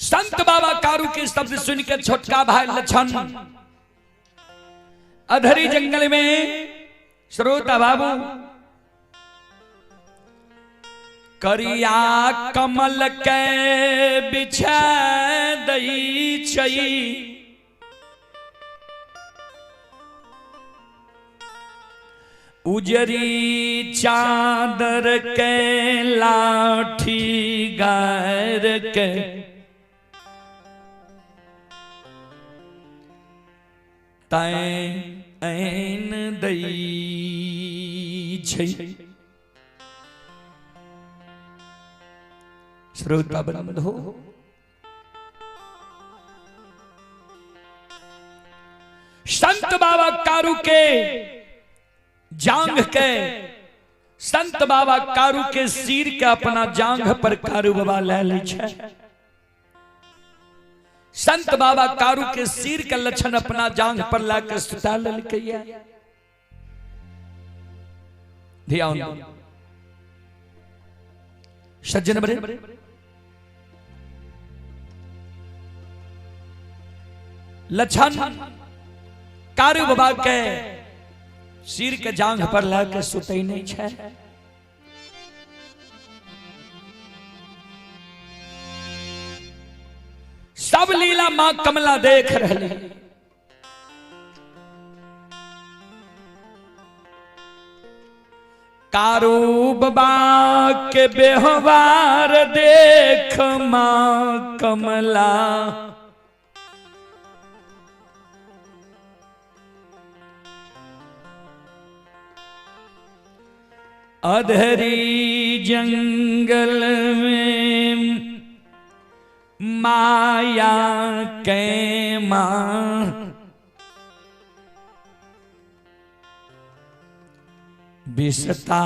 संत बाबा कारू के शब्द सुनकर छोटका भाई लछन अधरी जंगल में श्रोता बाबू करिया कमल के बिछा दई छई उजरी चादर के लाठी गार के तैन दई छई। श्रोता बंधु संत बाबा कारू के जांघ के संत बाबा कारू के सिर के अपना जांघ पर कारू बाबा ले ले छे। संत बाबा कारू के सिर के लक्षण अपना जांघ पर लाकर सुता लेके ध्यान सज्जन बरे लक्षण कारू बाबा के सिर के जांघ पर लाकर सुते नहीं छे। सब लीला मां कमला देख रही। कारू बाबा के व्यवहार देख मां कमला अधरी जंगल में माया के मां बिसता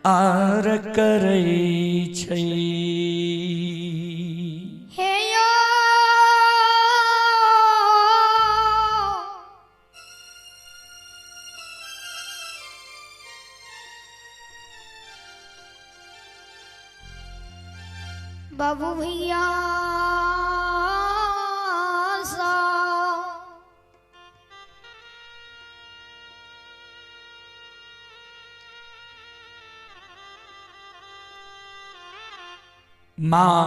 आर करई छई। बाबू भैया मां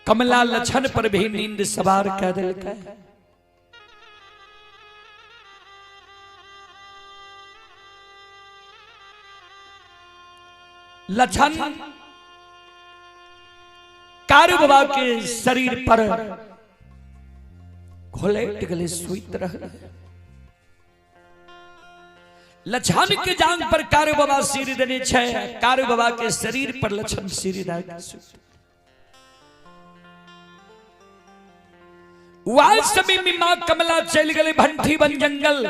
कमला लक्षण पर भी नींद सवार कर दिलकै। लक्षण कारू बाबा के शरीर पर खोले टिकले सुइत रहे। लक्षण के जांग पर कारू बाबा सिर देने छे। कारू बाबा के शरीर पर लक्षण सिर दे वाल समय में मां कमला चल गए भंठी बन जंगल।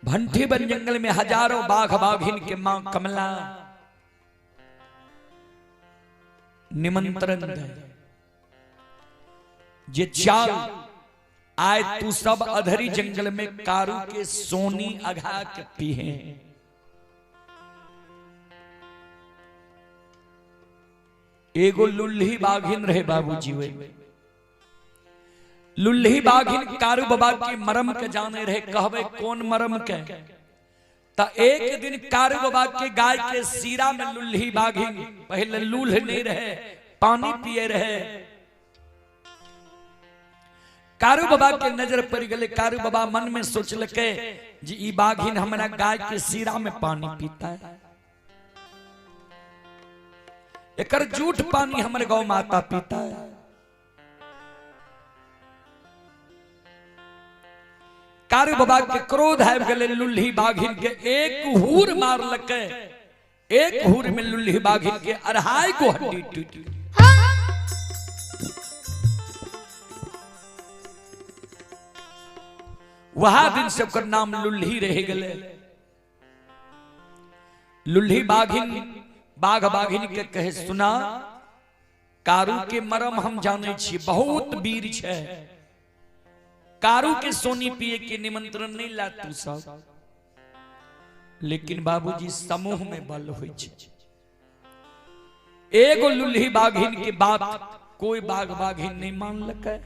भंठी बन जंगल में हजारों बाघ बाघिन के मां कमला निमंत्रण दे जे चाल आए तू सब अधरी जंगल में कारू के सोनी अघा के पीहे। एगो लुल्ही बाघिन रहे बाबूजी वे लुल्ही बाघिन कारू बाबा की मरम के जाने रहे। कहवे कौन मरम के ता एक दिन कारू बाबा के गाय के सीरा में लुल्ही बाघिन पहले लूल्ह नहीं रहे पानी पिए रहे। कारू बाबा के नजर पड़ गए। कारू बाबा मन में सोचल के जी ई बाघिन हमारा गाय के सीरा में पानी पीता है। एकर झूठ पानी हमारे गौ माता पीता है। कारू बाबा के क्रोध है गले लुल्ही बाघिन के एक हूर मार लके। एक हूर में लुल्ही बाघिन के अढ़ाई को हड्डी टूटी। वहा दिन से ओकर नाम लुल्ही रह गले। लुल्ही बाघिन बाघ बाघिन के कहे सुना कारू के मरम हम जाने छी बहुत वीर छे। कारू के सोनी पिए के निमंत्रण नहीं ला तू सब लेकिन बाबूजी समूह में बल होइ छै। एगो लुल्ही बाघिन के बात कोई बाघ बाघिन नहीं मानलकै।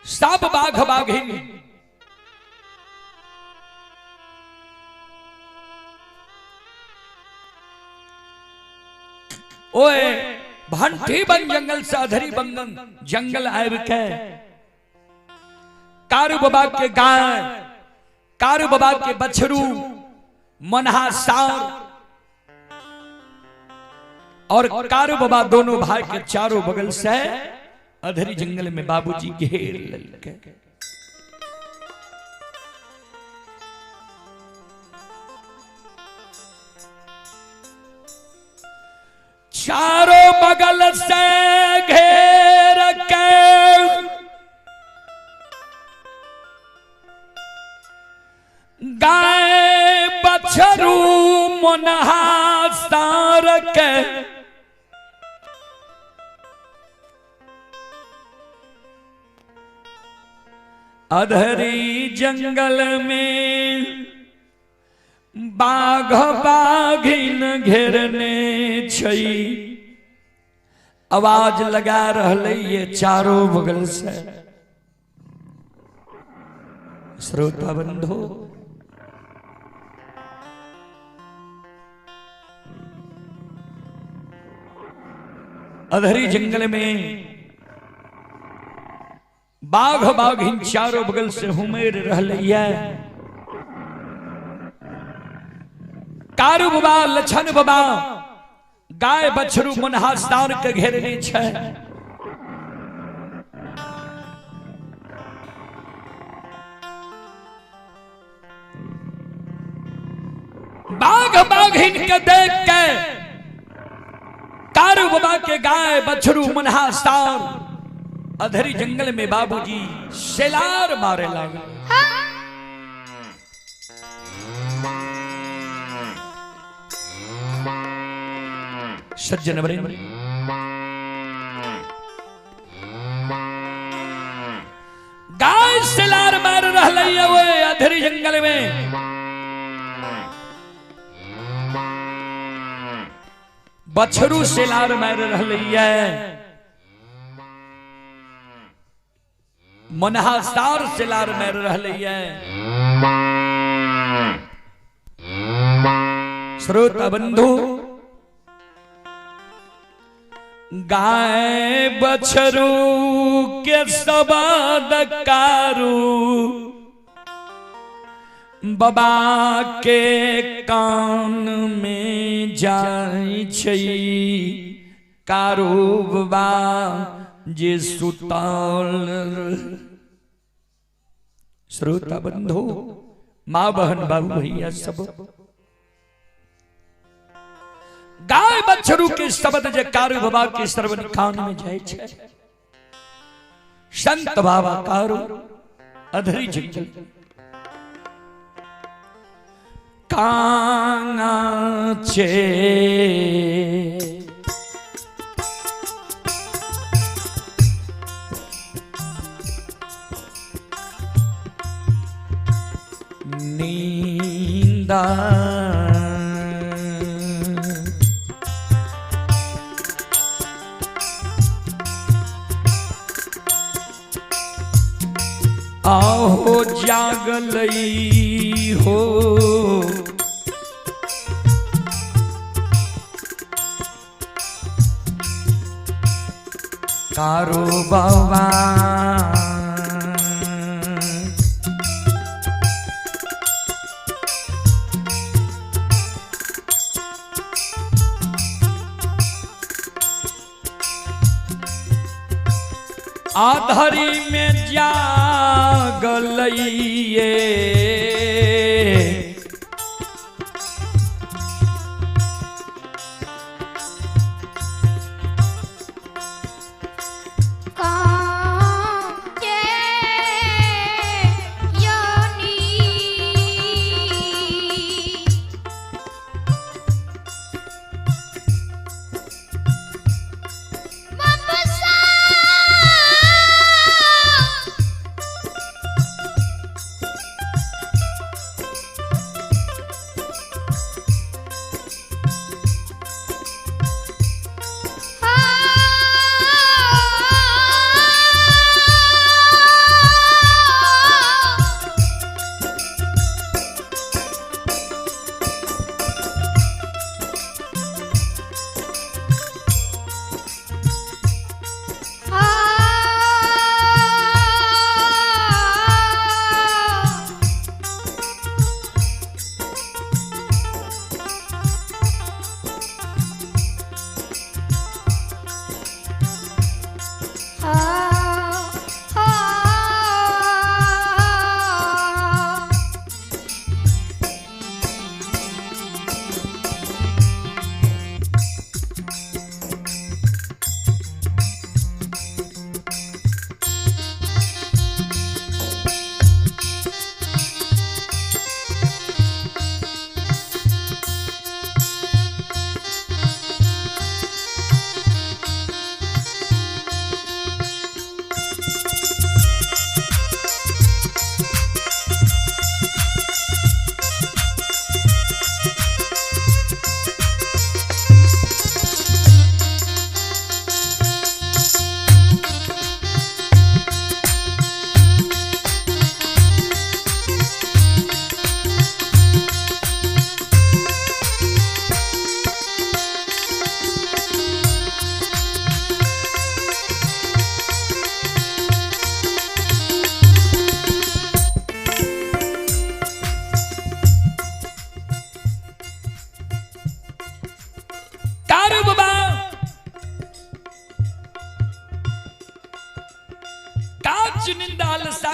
सब बाघ बाघिन ओए भंटी बन जंगल से अधरी बंगन जंगल आब के कारू बाबा के गाय, कारू बाबा के बछरू, मनहा सार और कारू बाबा दोनों भाई के चारों बगल से अधरी जंगल में बाबूजी घेर लेलकै। चारों बगल से घेर के गाय बछरू मनहा सार के अधरी जंगल में बाघ बाघिन घेरने छई। आवाज लगा रहले ये चारों बगल से। श्रोता बंधु अधरी जंगल में बाघ बाघिन चारों बगल से हुमेर रहले। कारू बाबा लछन बाबा गाय बछरू मनहा सार के घेरने छै। बाघ बाघिन के देख के कारू बाबा के गाय बछरू मनहा सार अधरी जंगल में बाबूजी शेलार मारे लगे। सज्जन वृंद गाय शेलार मार रहले वो अधरी जंगल में। बछरू शेलार मार रहले, मनहा सार शेलार मार रहले। श्रोता बंधु गाय बछरू के सबाद कारू बाबा के कान में जाय छई। कारू बाबा जे सुताल। श्रोता बंधु माँ बहन बाबू भैया सब गाय बछरू के शब्द जे कारू बाबा के श्रवण कान में जाय छै। संत बाबा कारू अधरी जंगल कांगा छे। नींदा आहो जागलई हो कारू बाबा। आधरी में जागलइए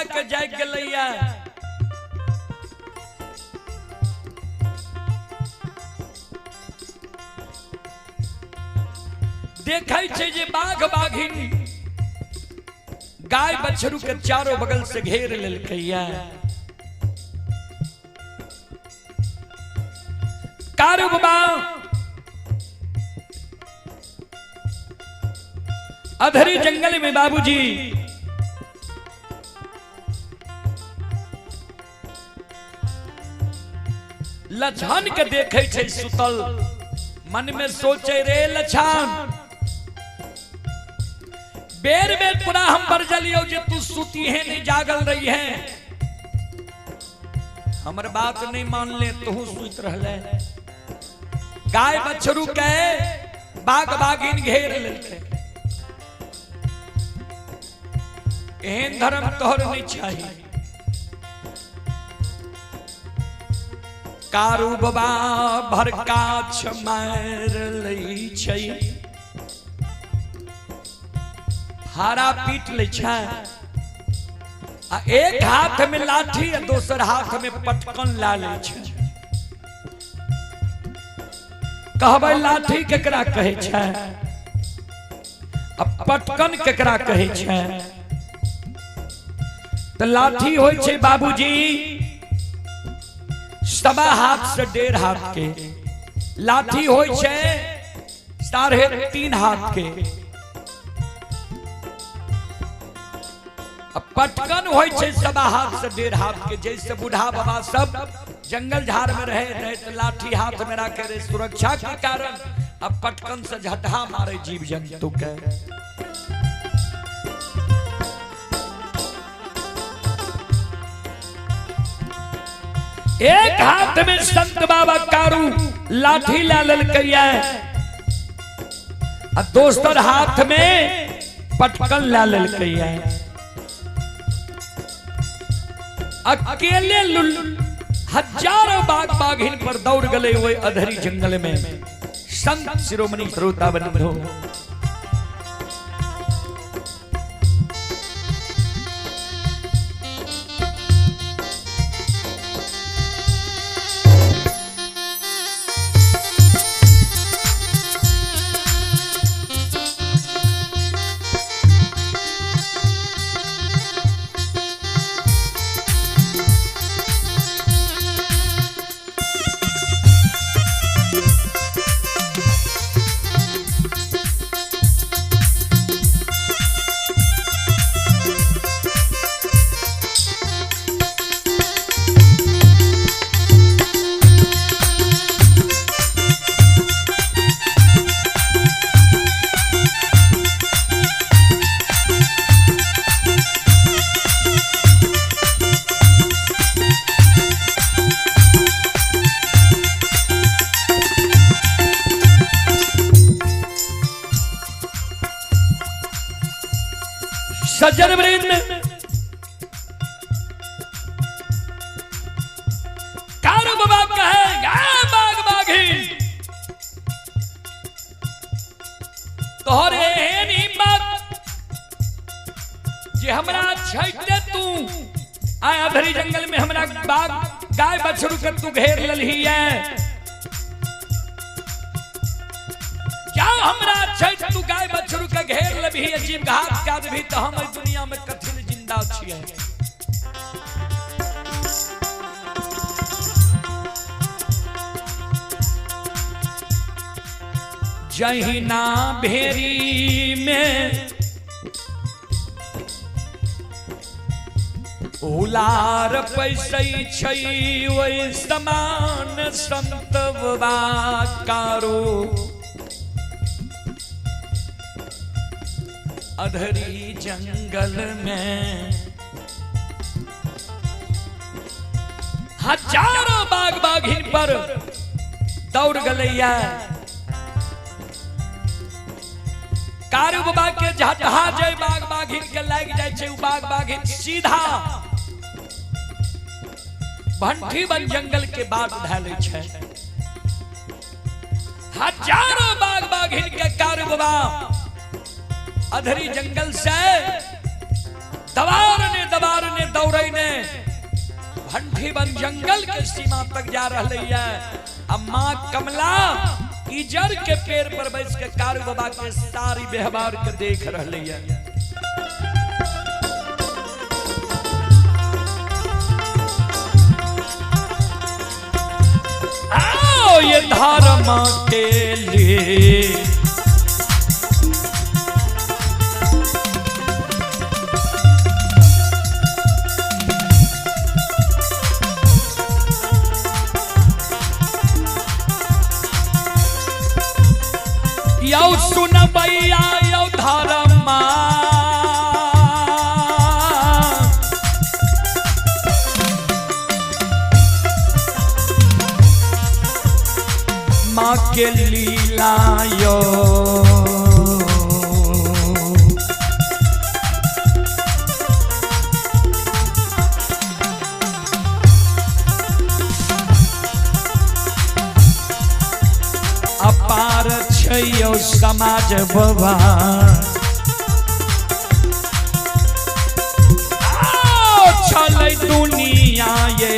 के जाग गलैया। देखै छै जे बाघ बाघिन गाय बछरू के चारों बगल से घेर लेलकैया। कारू बाबा अधरी जंगल में बाबूजी लछन के देखे छै सुतल, मन में सोचे रे लछन बेर बेर पुनः हम पर जलियो जे तू सुती है नहीं जागल रही है, हमर बात नहीं मान ले तू सुत रहले। गाय बछरू के बाघ बाघिन घेर लेलके, एहन धर्म तोहर नहीं चाहिए। कारू बाबा भरकाछ मार लई छै, हारा पीट ले छै, आ एक हाथ में लाठी आ दोसर हाथ में पटकन ला ले छै। कहबै लाठी केकरा कहे छै, अब पटकन केकरा कहे छै। तो लाठी होय छै बाबूजी सवा हाथ से 1.5 हाथ के, लाठी होय छै 3.5 हाथ के, पटकन होय छै सवा हाथ से 1.5 हाथ के। जैसे बूढ़ा बाबा सब जंगल झाड़ में रहे तो लाठी हाथ में रखे रहे सुरक्षा के कारण, अब पटकन से झटहा मारे जीव जंतु के। एक हाथ में संत बाबा कारू लाठी ला ललकैया, और दोसर हाथ में पटकन ला ललकैया। अकेले हजारों बाघ बाघिन पर दौड़ गले हुए अधरी जंगल में। संत शिरोमणि श्रोता बंधु सज्जन वृंद कारू बाबा कहे बाघ बाघिन तोहरे एहन हिम्मत जे हमरा छैटे तू आय अधरी जंगल में हमरा बाघ गाय बछरू के तू घेर ललही है। हमरा छैठ तू गाय बछरू के घेर लेबही जीव घात का देबही तो हम इस दुनिया में कथिन जिंदा छियै। जहिना भेरी में उलार पैसै छै ओइ समान संत बाबा कारू अधरी जंगल में। हजारों बाघ बाघिन पर दौड़ गलैया। कारू बाबा के झटहा जय बाघ बाघिन के लाग जाय छै, बाघ बाघिन सीधा भंठी बन जंगल के बात धाले छै। हजारों बाघ बाघिन के कारू बाबा अधरी जंगल से दबारने दौड़े ने भंठी बन जंगल के सीमा तक जा रही है। अब माँ कमला इजर के पेड़ पर बैठ के कारू बाबा के सारी व्यवहार के देख रही है। आओ ये धर्म के लिए यौ सुन भैया यौ धर्मा माँ के लीला यो अपार यो समाज बाबा चल दुनिया ये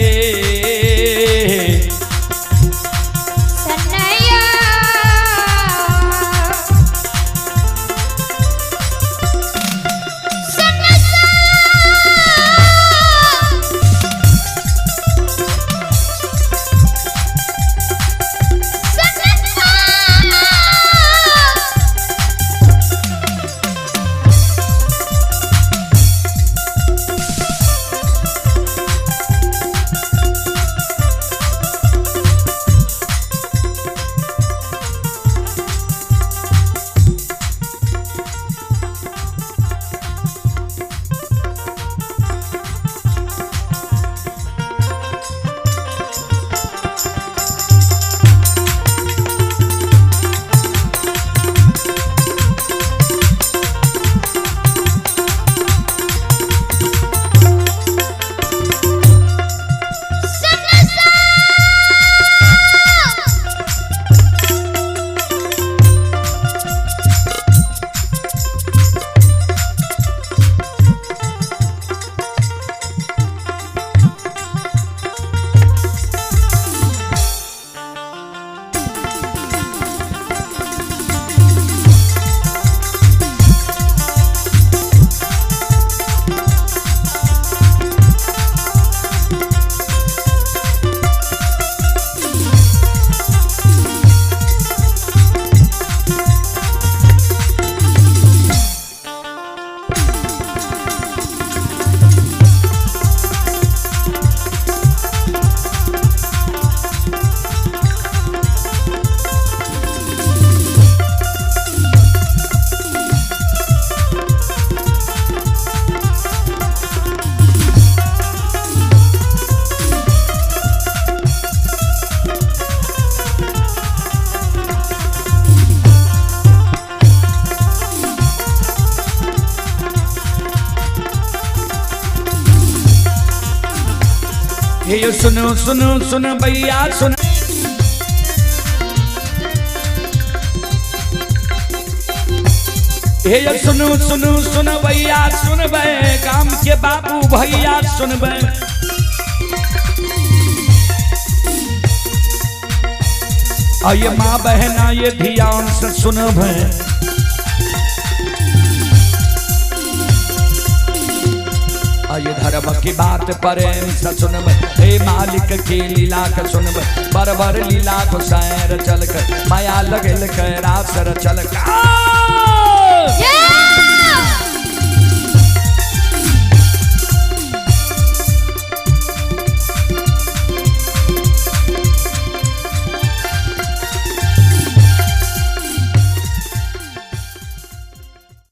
ये सुनो सुनो सुन भैया सुन ये सुनो सुनो सुन भैया सुन बे काम के बाबू भैया सुन बे और ये माँ बहना ये ध्यान से सुन बे ये धर्म की बात प्रेम से सुनब हे मालिक की लीला के सुनब बरबर लीला को सैर चल कर माया लगल कर रास चल कर